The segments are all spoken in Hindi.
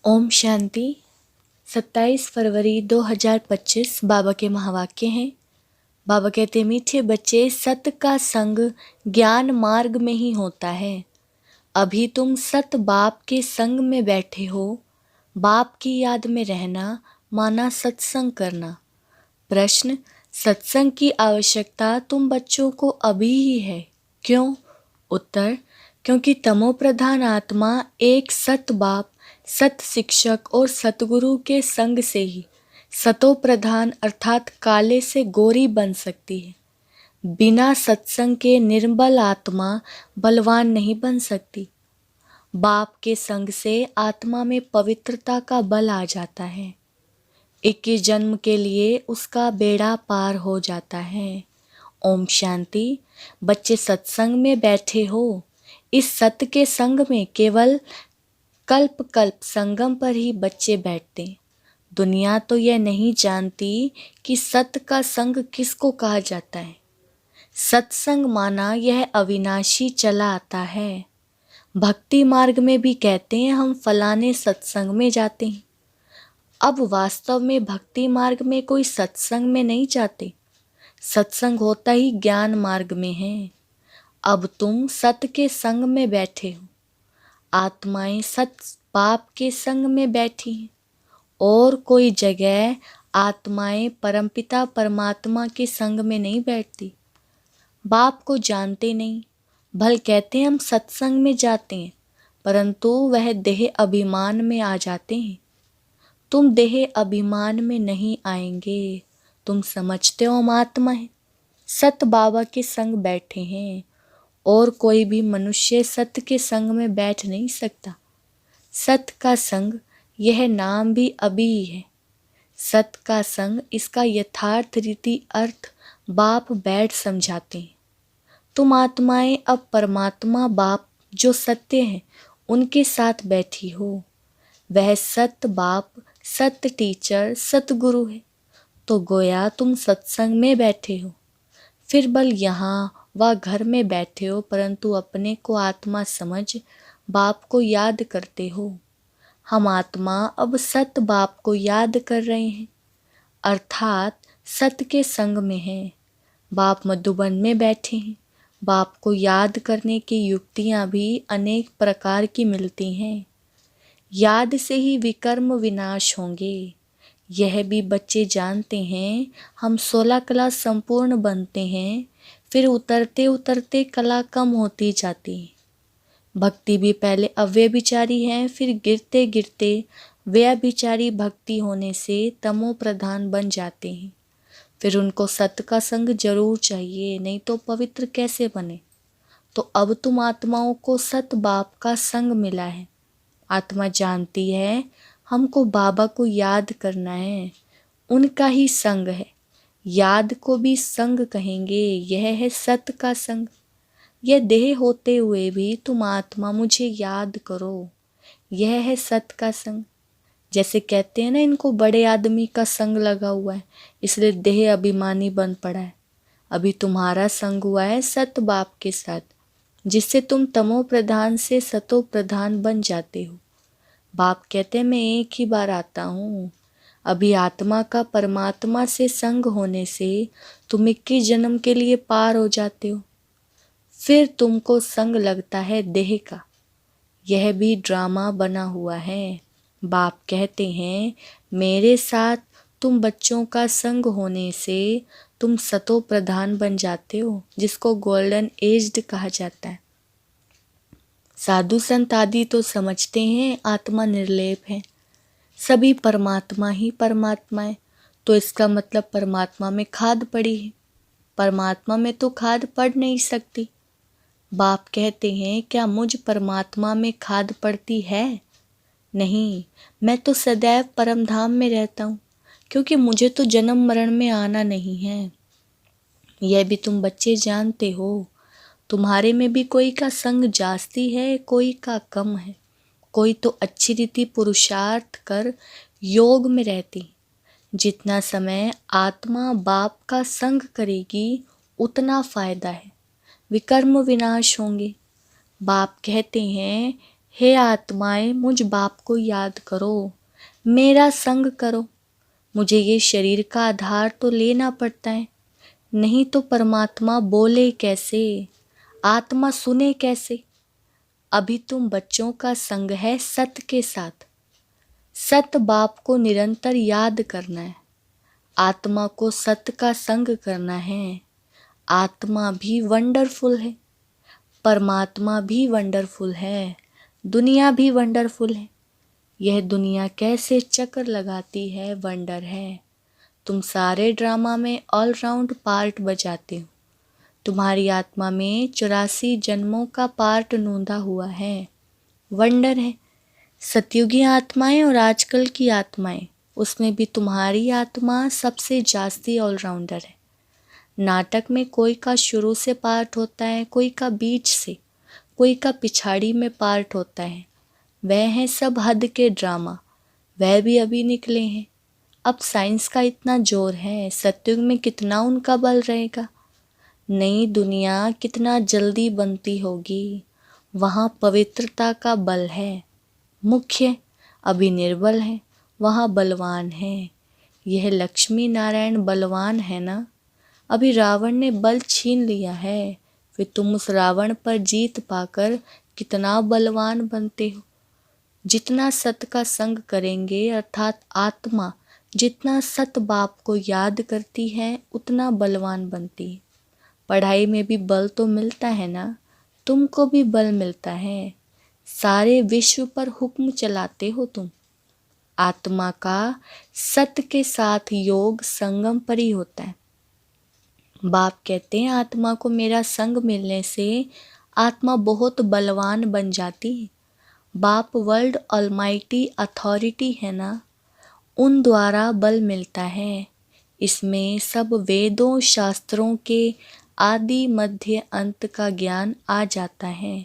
ओम शांति। 27 फरवरी 2025 बाबा के महावाक्य हैं। बाबा कहते, मीठे बच्चे, सत का संग ज्ञान मार्ग में ही होता है। अभी तुम सत बाप के संग में बैठे हो। बाप की याद में रहना माना सत्संग करना। प्रश्न, सत्संग की आवश्यकता तुम बच्चों को अभी ही है, क्यों? उत्तर, क्योंकि तमो प्रधान आत्मा एक सत बाप, सत शिक्षक और सतगुरु के संग से ही सतो प्रधान अर्थात काले से गोरी बन सकती है। बिना सत्संग के निर्बल आत्मा बलवान नहीं बन सकती। बाप के संग से आत्मा में पवित्रता का बल आ जाता है। 21 जन्म के लिए उसका बेड़ा पार हो जाता है। ओम शांति। बच्चे सत्संग में बैठे हो। इस सत्य के संग में केवल कल्प कल्प संगम पर ही बच्चे बैठते। दुनिया तो यह नहीं जानती कि सत्य का संग किसको कहा जाता है। सत्संग माना यह अविनाशी चला आता है। भक्ति मार्ग में भी कहते हैं हम फलाने सत्संग में जाते हैं। अब वास्तव में भक्ति मार्ग में कोई सत्संग में नहीं जाते। सत्संग होता ही ज्ञान मार्ग में है। अब तुम सत्य के संग में बैठे हो। आत्माएं सत बाप के संग में बैठी हैं। और कोई जगह आत्माएं परमपिता परमात्मा के संग में नहीं बैठती। बाप को जानते नहीं, भल कहते हैं हम सत्संग में जाते हैं, परंतु वह देह अभिमान में आ जाते हैं। तुम देह अभिमान में नहीं आएंगे। तुम समझते हो हम आत्मा है, सत बाबा के संग बैठे हैं। और कोई भी मनुष्य सत्य के संग में बैठ नहीं सकता। सत्य का संग यह नाम भी अभी ही है। सत्य का संग, इसका यथार्थ रीति अर्थ बाप बैठ समझाते हैं। तुम आत्माएं अब परमात्मा बाप जो सत्य है उनके साथ बैठी हो। वह सत्य बाप, सत्य टीचर, सतगुरु है। तो गोया तुम सत्संग में बैठे हो। फिर बल यहाँ व घर में बैठे हो, परंतु अपने को आत्मा समझ बाप को याद करते हो। हम आत्मा अब सत बाप को याद कर रहे हैं, अर्थात सत्य के संग में हैं। बाप मधुबन में बैठे हैं। बाप को याद करने की युक्तियाँ भी अनेक प्रकार की मिलती हैं। याद से ही विकर्म विनाश होंगे, यह भी बच्चे जानते हैं। हम 16 कला संपूर्ण बनते हैं, फिर उतरते उतरते कला कम होती जाती है। भक्ति भी पहले अव्यभिचारी है, फिर गिरते गिरते व्यभिचारी भक्ति होने से तमो प्रधान बन जाते हैं। फिर उनको सत्य का संग जरूर चाहिए, नहीं तो पवित्र कैसे बने। तो अब तुम आत्माओं को सत बाप का संग मिला है। आत्मा जानती है हमको बाबा को याद करना है, उनका ही संग है। याद को भी संग कहेंगे, यह है सत्य का संग। यह देह होते हुए भी तुम आत्मा मुझे याद करो, यह है सत्य का संग। जैसे कहते हैं ना, इनको बड़े आदमी का संग लगा हुआ है, इसलिए देह अभिमानी बन पड़ा है। अभी तुम्हारा संग हुआ है सत्य बाप के साथ, जिससे तुम तमो प्रधान से सतो प्रधान बन जाते हो। बाप कहते हैं मैं एक ही बार आता हूँ। अभी आत्मा का परमात्मा से संग होने से तुम 21 जन्म के लिए पार हो जाते हो। फिर तुमको संग लगता है देह का, यह भी ड्रामा बना हुआ है। बाप कहते हैं मेरे साथ तुम बच्चों का संग होने से तुम सतो प्रधान बन जाते हो, जिसको गोल्डन एज्ड कहा जाता है। साधु संत आदि तो समझते हैं आत्मा निर्लेप है, सभी परमात्मा ही परमात्मा है। तो इसका मतलब परमात्मा में खाद पड़ी है। परमात्मा में तो खाद पड़ नहीं सकती। बाप कहते हैं क्या मुझ परमात्मा में खाद पड़ती है? नहीं, मैं तो सदैव परम धाम में रहता हूँ, क्योंकि मुझे तो जन्म मरण में आना नहीं है। यह भी तुम बच्चे जानते हो। तुम्हारे में भी कोई का संग जास्ती है, कोई का कम है। कोई तो अच्छी रीति पुरुषार्थ कर योग में रहती। जितना समय आत्मा बाप का संग करेगी उतना फायदा है, विकर्म विनाश होंगे। बाप कहते हैं हे आत्माएं, मुझ बाप को याद करो, मेरा संग करो। मुझे ये शरीर का आधार तो लेना पड़ता है, नहीं तो परमात्मा बोले कैसे, आत्मा सुने कैसे। अभी तुम बच्चों का संग है सत के साथ। सत बाप को निरंतर याद करना है, आत्मा को सत का संग करना है। आत्मा भी वंडरफुल है, परमात्मा भी वंडरफुल है, दुनिया भी वंडरफुल है। यह दुनिया कैसे चक्कर लगाती है, वंडर है। तुम सारे ड्रामा में ऑलराउंड पार्ट बजाते हो। तुम्हारी आत्मा में 84 जन्मों का पार्ट नोंदा हुआ है, वंडर है। सतयुगी आत्माएं और आजकल की आत्माएं, उसमें भी तुम्हारी आत्मा सबसे जास्ती ऑलराउंडर है। नाटक में कोई का शुरू से पार्ट होता है, कोई का बीच से, कोई का पिछाड़ी में पार्ट होता है। वह हैं सब हद के ड्रामा, वह भी अभी निकले हैं। अब साइंस का इतना जोर है, सतयुग में कितना उनका बल रहेगा। नई दुनिया कितना जल्दी बनती होगी, वहाँ पवित्रता का बल है मुख्य। अभी निर्बल है, वहाँ बलवान है। यह लक्ष्मी नारायण बलवान है ना। अभी रावण ने बल छीन लिया है, फिर तुम उस रावण पर जीत पाकर कितना बलवान बनते हो। जितना सत का संग करेंगे, अर्थात आत्मा जितना सत बाप को याद करती है, उतना बलवान बनती है। पढ़ाई में भी बल तो मिलता है ना, तुमको भी बल मिलता है। सारे विश्व पर हुक्म चलाते हो तुम। आत्मा का सत्य के साथ योग संगम पर ही होता है। बाप कहते हैं आत्मा को मेरा संग मिलने से आत्मा बहुत बलवान बन जाती है। बाप वर्ल्ड ऑलमाइटी अथॉरिटी है ना, उन द्वारा बल मिलता है। इसमें सब वेदों शास्त्रों के आदि मध्य अंत का ज्ञान आ जाता है।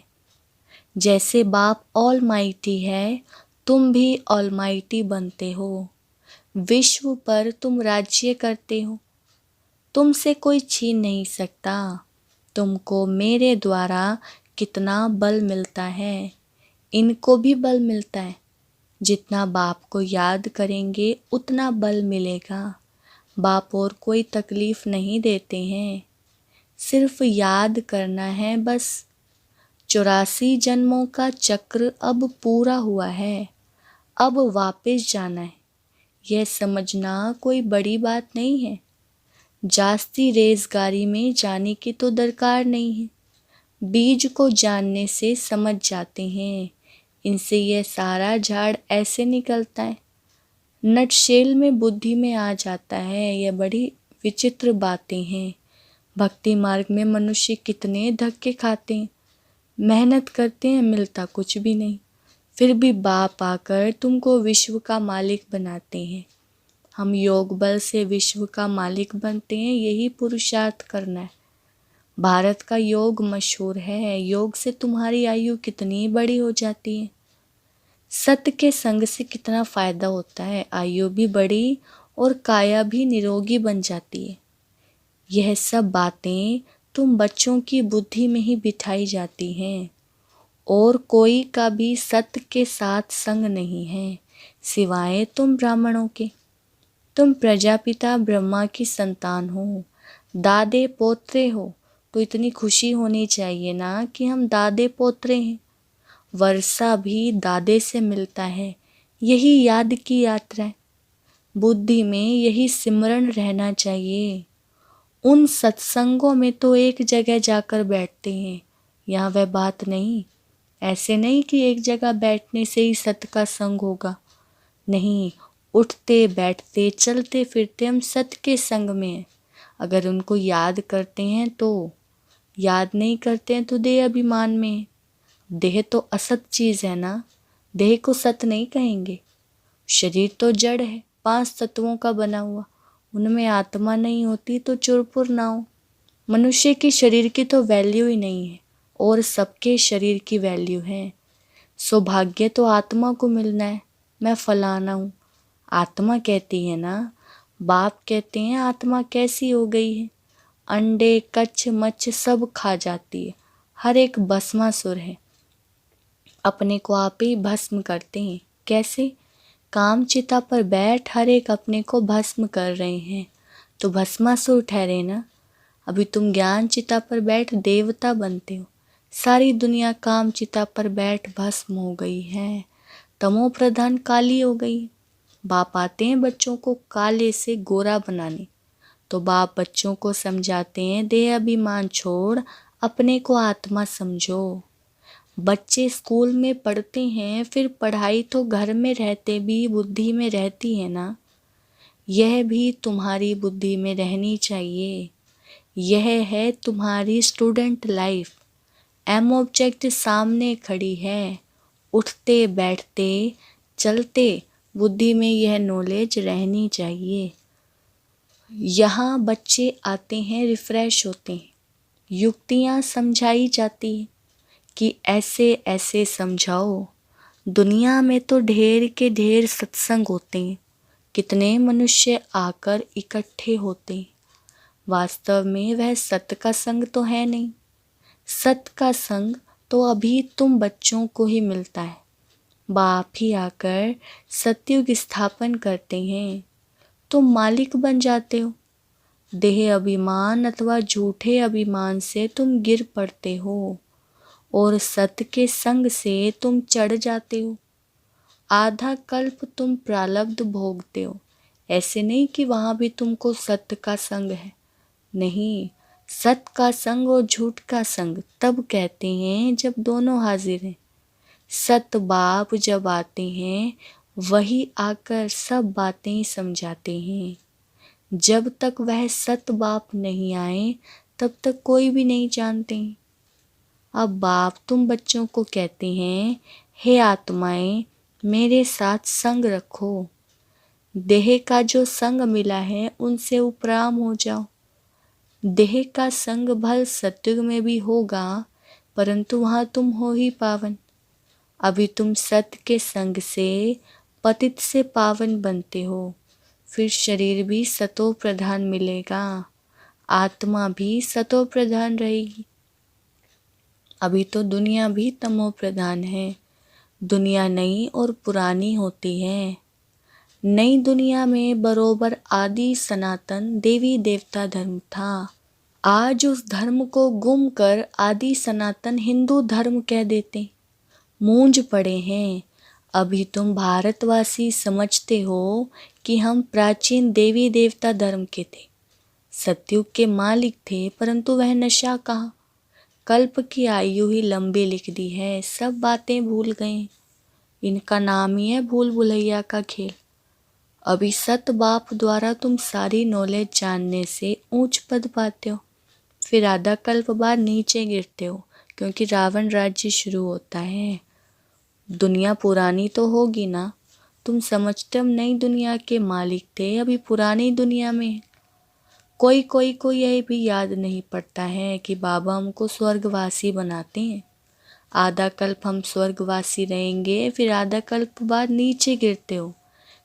जैसे बाप ऑलमाइटी है, तुम भी ऑलमाइटी बनते हो। विश्व पर तुम राज्य करते हो, तुमसे कोई छीन नहीं सकता। तुमको मेरे द्वारा कितना बल मिलता है, इनको भी बल मिलता है। जितना बाप को याद करेंगे उतना बल मिलेगा। बाप और कोई तकलीफ नहीं देते हैं, सिर्फ याद करना है बस। 84 जन्मों का चक्र अब पूरा हुआ है, अब वापस जाना है। यह समझना कोई बड़ी बात नहीं है। जास्ती रेज़गारी में जाने की तो दरकार नहीं है। बीज को जानने से समझ जाते हैं, इनसे यह सारा झाड़ ऐसे निकलता है। नटशेल में बुद्धि में आ जाता है। यह बड़ी विचित्र बातें हैं। भक्ति मार्ग में मनुष्य कितने धक्के खाते हैं, मेहनत करते हैं, मिलता कुछ भी नहीं। फिर भी बाप आकर तुमको विश्व का मालिक बनाते हैं। हम योग बल से विश्व का मालिक बनते हैं, यही पुरुषार्थ करना है। भारत का योग मशहूर है। योग से तुम्हारी आयु कितनी बड़ी हो जाती है। सत्य के संग से कितना फायदा होता है, आयु भी बड़ी और काया भी निरोगी बन जाती है। यह सब बातें तुम बच्चों की बुद्धि में ही बिठाई जाती हैं। और कोई का भी सत्य के साथ संग नहीं है, सिवाय तुम ब्राह्मणों के। तुम प्रजापिता ब्रह्मा की संतान हो, दादे पोत्रे हो, तो इतनी खुशी होनी चाहिए ना कि हम दादे पोत्रे हैं। वर्षा भी दादे से मिलता है, यही याद की यात्रा है। बुद्धि में यही सिमरण रहना चाहिए। उन सत्संगों में तो एक जगह जाकर बैठते हैं, यहाँ वह बात नहीं। ऐसे नहीं कि एक जगह बैठने से ही सत्य का संग होगा, नहीं। उठते बैठते चलते फिरते हम सत्य के संग में हैं। अगर उनको याद करते हैं तो, याद नहीं करते हैं तो देह अभिमान में है। देह तो असत चीज़ है ना, देह को सत्य नहीं कहेंगे। शरीर तो जड़ है, 5 तत्वों का बना हुआ, उनमें आत्मा नहीं होती तो चुरपुर ना हो। मनुष्य की शरीर की तो वैल्यू ही नहीं है, और सबके शरीर की वैल्यू है। सौभाग्य तो आत्मा को मिलना है, मैं फलाना हूँ। आत्मा कहती है ना, बाप कहते हैं आत्मा कैसी हो गई है, अंडे कच्छ मच्छ सब खा जाती है, हर एक भस्मासुर है। अपने को आप ही भस्म करते हैं। कैसे? काम चिता पर बैठ हर एक अपने को भस्म कर रहे हैं, तो भस्मासुर ठहरे ना। अभी तुम ज्ञान चिता पर बैठ देवता बनते हो। सारी दुनिया काम चिता पर बैठ भस्म हो गई है, तमो प्रधान काली हो गई। बाप आते हैं बच्चों को काले से गोरा बनाने, तो बाप बच्चों को समझाते हैं देह अभिमान छोड़ अपने को आत्मा समझो। बच्चे स्कूल में पढ़ते हैं, फिर पढ़ाई तो घर में रहते भी बुद्धि में रहती है ना। यह भी तुम्हारी बुद्धि में रहनी चाहिए। यह है तुम्हारी स्टूडेंट लाइफ। एम ऑब्जेक्ट सामने खड़ी है, उठते बैठते चलते बुद्धि में यह नॉलेज रहनी चाहिए। यहाँ बच्चे आते हैं, रिफ्रेश होते हैं, युक्तियाँ समझाई जाती हैं कि ऐसे ऐसे समझाओ। दुनिया में तो ढेर के ढेर सत्संग होते हैं, कितने मनुष्य आकर इकट्ठे होते हैं। वास्तव में वह सत्य का संग तो है नहीं। सत्य का संग तो अभी तुम बच्चों को ही मिलता है। बाप ही आकर सतयुग स्थापन करते हैं, तुम मालिक बन जाते हो। देह अभिमान अथवा झूठे अभिमान से तुम गिर पड़ते हो और सत्य के संग से तुम चढ़ जाते हो। आधा कल्प तुम प्रारब्ध भोगते हो। ऐसे नहीं कि वहाँ भी तुमको सत्य का संग है, नहीं। सत्य का संग और झूठ का संग तब कहते हैं जब दोनों हाजिर हैं। सत्य बाप जब आते हैं वही आकर सब बातें समझाते हैं। जब तक वह सत्य बाप नहीं आए तब तक कोई भी नहीं जानते। अब बाप तुम बच्चों को कहते हैं, हे आत्माएं मेरे साथ संग रखो। देह का जो संग मिला है उनसे उपराम हो जाओ। देह का संग भल सत्युग में भी होगा, परंतु वहाँ तुम हो ही पावन। अभी तुम सत्य के संग से पतित से पावन बनते हो, फिर शरीर भी सतो प्रधान मिलेगा, आत्मा भी सतो प्रधान रहेगी। अभी तो दुनिया भी तमो प्रधान है। दुनिया नई और पुरानी होती है। नई दुनिया में बरोबर आदि सनातन देवी देवता धर्म था। आज उस धर्म को गुम कर आदि सनातन हिंदू धर्म कह देते। मूंज पड़े हैं। अभी तुम भारतवासी समझते हो कि हम प्राचीन देवी देवता धर्म के थे, सतयुग के मालिक थे, परंतु वह नशा कहाँ। कल्प की आयु ही लंबी लिख दी है, सब बातें भूल गए। इनका नाम ही है भूल भुलैया का खेल। अभी सत बाप द्वारा तुम सारी नॉलेज जानने से ऊंच पद पाते हो, फिर आधा कल्प बाद नीचे गिरते हो, क्योंकि रावण राज्य शुरू होता है। दुनिया पुरानी तो होगी ना। तुम समझते हो नई दुनिया के मालिक थे, अभी पुरानी दुनिया में। कोई कोई को यह भी याद नहीं पड़ता है कि बाबा हमको स्वर्गवासी बनाते हैं। आधा कल्प हम स्वर्गवासी रहेंगे, फिर आधा कल्प बाद नीचे गिरते हो,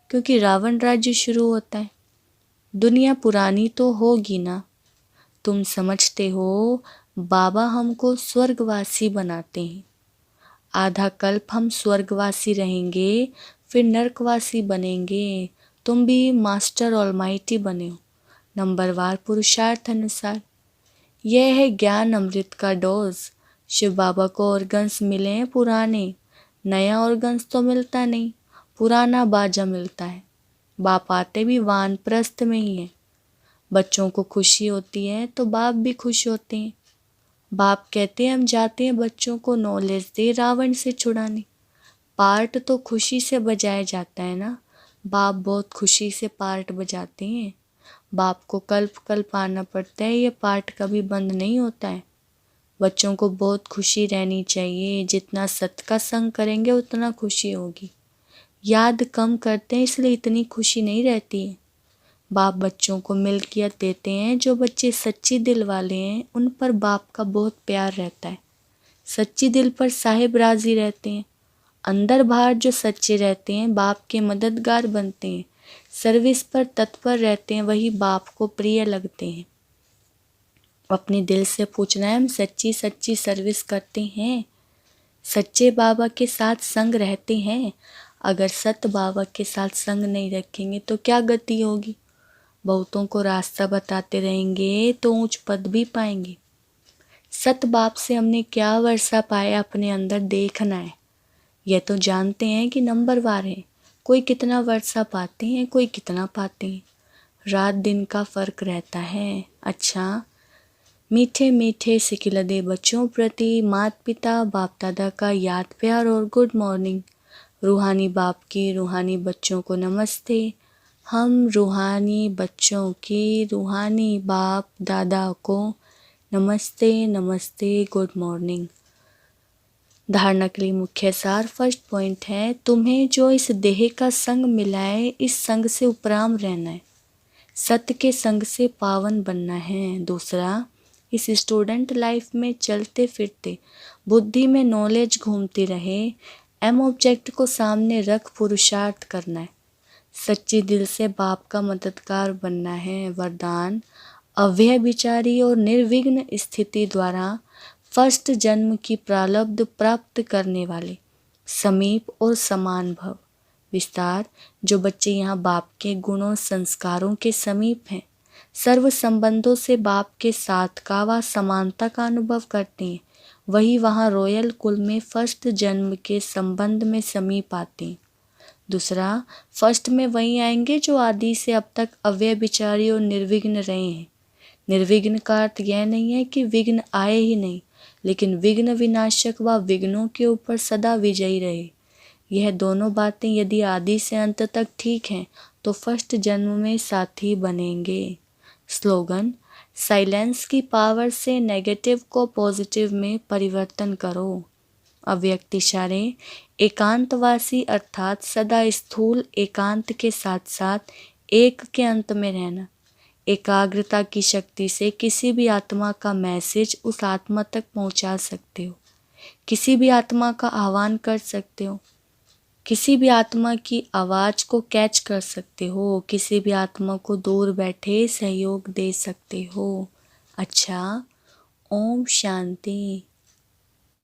क्योंकि रावण राज्य शुरू होता है। दुनिया पुरानी तो होगी ना। तुम समझते हो बाबा हमको स्वर्गवासी बनाते हैं। आधा कल्प हम स्वर्गवासी रहेंगे, फिर नरकवासी बनेंगे। तुम भी मास्टर ऑलमाइटी बने हो, नंबरवार पुरुषार्थ अनुसार। यह है ज्ञान अमृत का डोज। शिव बाबा को ऑर्गन्स मिले हैं पुराने, नया ऑर्गन्स तो मिलता नहीं, पुराना बाजा मिलता है। बाप आते भी वानप्रस्थ में ही है। बच्चों को खुशी होती है तो बाप भी खुश होते हैं। बाप कहते हैं हम जाते हैं बच्चों को नॉलेज दे रावण से छुड़ाने। पार्ट तो खुशी से बजाया जाता है ना। बाप बहुत खुशी से पार्ट बजाते हैं। बाप को कल्प कल्प आना पड़ता है, ये पार्ट कभी बंद नहीं होता है। बच्चों को बहुत खुशी रहनी चाहिए। जितना सत्य का संग करेंगे उतना खुशी होगी। याद कम करते हैं इसलिए इतनी खुशी नहीं रहती है। बाप बच्चों को मिल्कियत देते हैं। जो बच्चे सच्ची दिल वाले हैं उन पर बाप का बहुत प्यार रहता है। सच्ची दिल पर साहिब राजी रहते हैं। अंदर बाहर जो सच्चे रहते हैं बाप के मददगार बनते हैं। सर्विस पर तत्पर रहते हैं, वही बाप को प्रिय लगते हैं। अपने दिल से पूछना है हम सच्ची सच्ची सर्विस करते हैं। सच्चे बाबा के साथ संग रहते हैं। अगर सत बाबा के साथ संग नहीं रखेंगे तो क्या गति होगी। बहुतों को रास्ता बताते रहेंगे तो ऊंच पद भी पाएंगे। सत बाप से हमने क्या वर्षा पाया अपने अंदर देखना है। यह तो जानते हैं कि नंबरवार है, कोई कितना वर्षा पाते हैं, कोई कितना पाते हैं। रात दिन का फर्क रहता है। अच्छा, मीठे मीठे सिकिलदे बच्चों प्रति माता पिता बाप दादा का याद प्यार और गुड मॉर्निंग। रूहानी बाप की रूहानी बच्चों को नमस्ते। हम रूहानी बच्चों की रूहानी बाप दादा को नमस्ते नमस्ते, गुड मॉर्निंग। धारणा के लिए मुख्य सार। फर्स्ट पॉइंट है, तुम्हें जो इस देह का संग मिला है, इस संग से उपराम रहना है, सत्य के संग से पावन बनना है। दूसरा, इस स्टूडेंट लाइफ में चलते फिरते बुद्धि में नॉलेज घूमती रहे, एम ऑब्जेक्ट को सामने रख पुरुषार्थ करना है, सच्ची दिल से बाप का मददगार बनना है। वरदान, अव्यय विचारी और निर्विघ्न स्थिति द्वारा फर्स्ट जन्म की प्रारब्ध प्राप्त करने वाले, समीप और समान भव। विस्तार, जो बच्चे यहाँ बाप के गुणों संस्कारों के समीप हैं, सर्व संबंधों से बाप के साथ का व समानता का अनुभव करते हैं, वही वहाँ रॉयल कुल में फर्स्ट जन्म के संबंध में समीप आते हैं। दूसरा, फर्स्ट में वही आएंगे जो आदि से अब तक अव्यय विचारी और निर्विघ्न रहे हैं। निर्विघ्न का अर्थ यह नहीं है कि विघ्न आए ही नहीं, लेकिन विघ्न विनाशक व विघ्नों के ऊपर सदा विजयी रहे। यह दोनों बातें यदि आदि से अंत तक ठीक हैं तो फर्स्ट जन्म में साथी बनेंगे। स्लोगन, साइलेंस की पावर से नेगेटिव को पॉजिटिव में परिवर्तन करो। अव्यक्त इशारे, एकांतवासी अर्थात सदा स्थूल एकांत के साथ साथ एक के अंत में रहना। एकाग्रता की शक्ति से किसी भी आत्मा का मैसेज उस आत्मा तक पहुंचा सकते हो, किसी भी आत्मा का आह्वान कर सकते हो, किसी भी आत्मा की आवाज़ को कैच कर सकते हो, किसी भी आत्मा को दूर बैठे सहयोग दे सकते हो। अच्छा, ओम शांति।